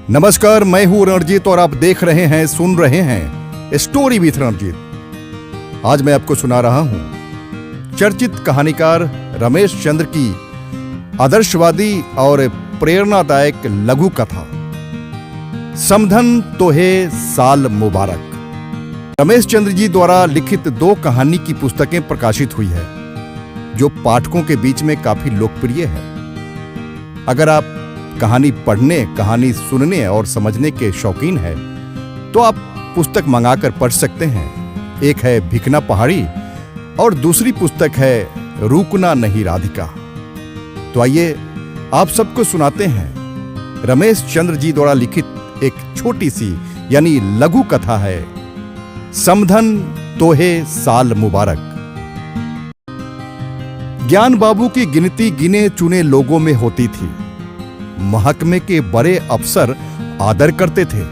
नमस्कार, मैं हूं रणजीत और आप देख रहे हैं, सुन रहे हैं स्टोरी विथ रणजीत। आज मैं आपको सुना रहा हूं चर्चित कहानीकार रमेश चंद्र की आदर्शवादी और प्रेरणादायक लघु कथा समधन तोहे साल मुबारक। रमेश चंद्र जी द्वारा लिखित 2 कहानी की पुस्तकें प्रकाशित हुई है जो पाठकों के बीच में काफी लोकप्रिय है। अगर आप कहानी पढ़ने, कहानी सुनने और समझने के शौकीन हैं तो आप पुस्तक मंगाकर पढ़ सकते हैं। एक है भिकना पहाड़ी और दूसरी पुस्तक है रुकना नहीं राधिका। तो आइए आप सबको सुनाते हैं रमेश चंद्र जी द्वारा लिखित एक छोटी सी यानी लघु कथा है समधन तोहे साल मुबारक। ज्ञान बाबू की गिनती गिने चुने लोगों में होती थी। महकमे के बड़े अफसर आदर करते थे,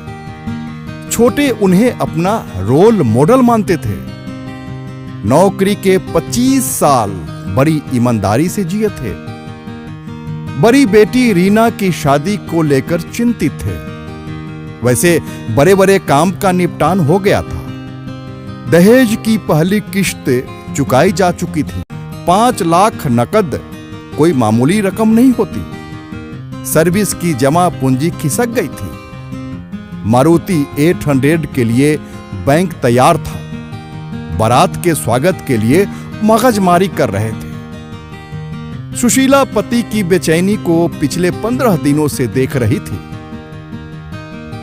छोटे उन्हें अपना रोल मॉडल मानते थे। नौकरी के 25 साल बड़ी ईमानदारी से जिए थे। बड़ी बेटी रीना की शादी को लेकर चिंतित थे। वैसे बड़े बड़े काम का निपटान हो गया था। दहेज की पहली किश्त चुकाई जा चुकी थी। 5 लाख नकद कोई मामूली रकम नहीं होती। सर्विस की जमा पूंजी खिसक गई थी। मारुति 800 के लिए बैंक तैयार था। बारात के स्वागत के लिए मगजमारी कर रहे थे। सुशीला पति की बेचैनी को पिछले 15 दिनों से देख रही थी।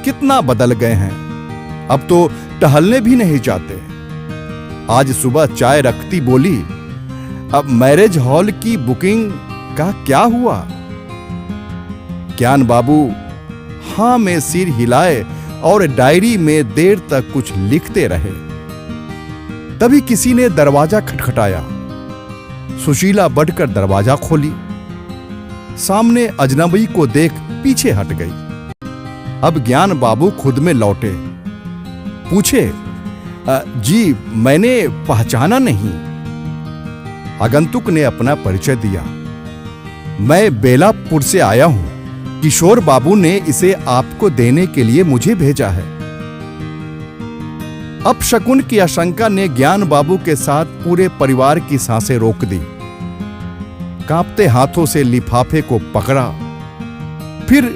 कितना बदल गए हैं, अब तो टहलने भी नहीं जाते। आज सुबह चाय रखती बोली, अब मैरिज हॉल की बुकिंग का क्या हुआ? ज्ञान बाबू हां में सिर हिलाए और डायरी में देर तक कुछ लिखते रहे। तभी किसी ने दरवाजा खटखटाया। सुशीला बढ़कर दरवाजा खोली। सामने अजनबी को देख पीछे हट गई। अब ज्ञान बाबू खुद में लौटे। पूछे, जी मैंने पहचाना नहीं। आगंतुक ने अपना परिचय दिया। मैं बेलापुर से आया हूं। किशोर बाबू ने इसे आपको देने के लिए मुझे भेजा है। अपशकुन की आशंका ने ज्ञान बाबू के साथ पूरे परिवार की सांसें रोक दी। कांपते हाथों से लिफाफे को पकड़ा, फिर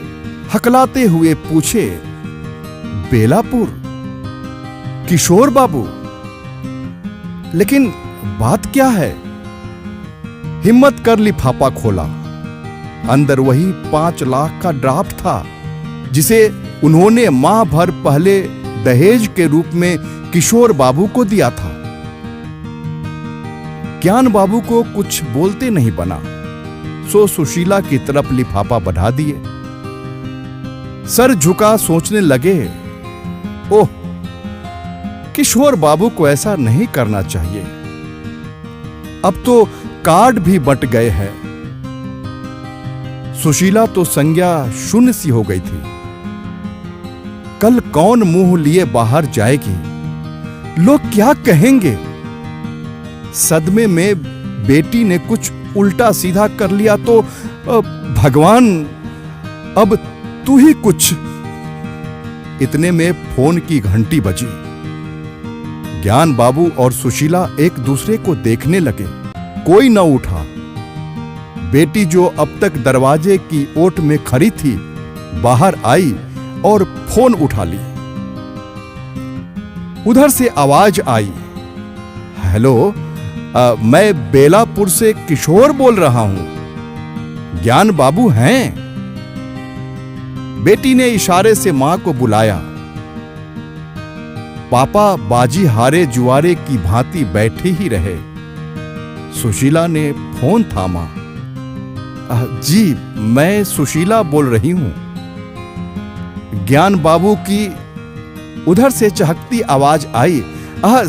हकलाते हुए पूछे, बेलापुर, किशोर बाबू, लेकिन बात क्या है? हिम्मत कर लिफाफा खोला। अंदर वही 5 लाख का ड्राफ्ट था जिसे उन्होंने माह भर पहले दहेज के रूप में किशोर बाबू को दिया था। ज्ञान बाबू को कुछ बोलते नहीं बना, सो सुशीला की तरफ लिफाफा बढ़ा दिए। सर झुका सोचने लगे, ओह, किशोर बाबू को ऐसा नहीं करना चाहिए। अब तो कार्ड भी बंट गए हैं। सुशीला तो संज्ञा शून्य सी हो गई थी। कल कौन मुंह लिए बाहर जाएगी? लोग क्या कहेंगे? सदमे में बेटी ने कुछ उल्टा सीधा कर लिया तो भगवान, अब तू ही कुछ। इतने में फोन की घंटी बजी। ज्ञान बाबू और सुशीला एक दूसरे को देखने लगे। कोई न उठा। बेटी जो अब तक दरवाजे की ओट में खड़ी थी, बाहर आई और फोन उठा ली। उधर से आवाज आई, हेलो, मैं बेलापुर से किशोर बोल रहा हूं। ज्ञान बाबू हैं? बेटी ने इशारे से मां को बुलाया। पापा बाजी हारे जुआरे की भांति बैठे ही रहे। सुशीला ने फोन थामा। जी मैं सुशीला बोल रही हूं। ज्ञान बाबू की उधर से चहकती आवाज आई,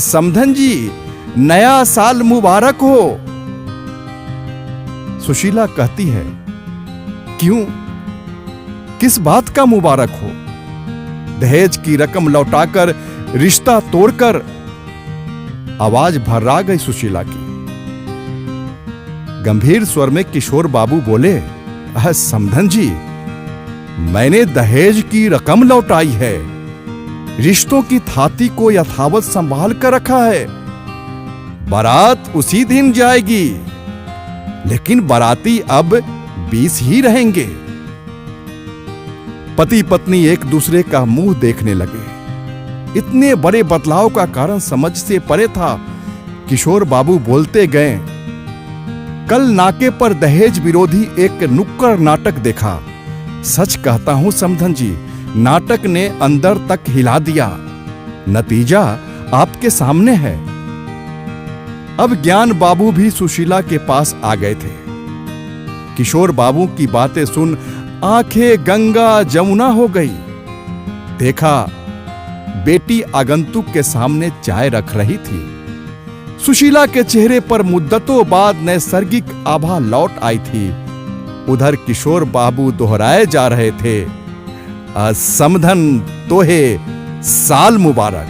समधन जी, नया साल मुबारक हो। सुशीला कहती है, क्यों? किस बात का मुबारक हो? दहेज की रकम लौटाकर रिश्ता तोड़कर। आवाज भर्रा गई सुशीला की। गंभीर स्वर में किशोर बाबू बोले, समधन जी, मैंने दहेज की रकम लौटाई है, रिश्तों की थाती को यथावत संभाल कर रखा है। बारात उसी दिन जाएगी, लेकिन बाराती अब 20 ही रहेंगे। पति पत्नी एक दूसरे का मुंह देखने लगे। इतने बड़े बदलाव का कारण समझ से परे था। किशोर बाबू बोलते गए, कल नाके पर दहेज विरोधी एक नुक्कड़ नाटक देखा। सच कहता हूं समधन जी, नाटक ने अंदर तक हिला दिया। नतीजा आपके सामने है। अब ज्ञान बाबू भी सुशीला के पास आ गए थे। किशोर बाबू की बातें सुन आंखें गंगा जमुना हो गई। देखा, बेटी आगंतुक के सामने चाय रख रही थी। सुशीला के चेहरे पर मुद्दतों बाद नैसर्गिक आभा लौट आई थी। उधर किशोर बाबू दोहराए जा रहे थे, समधन तोहे साल मुबारक।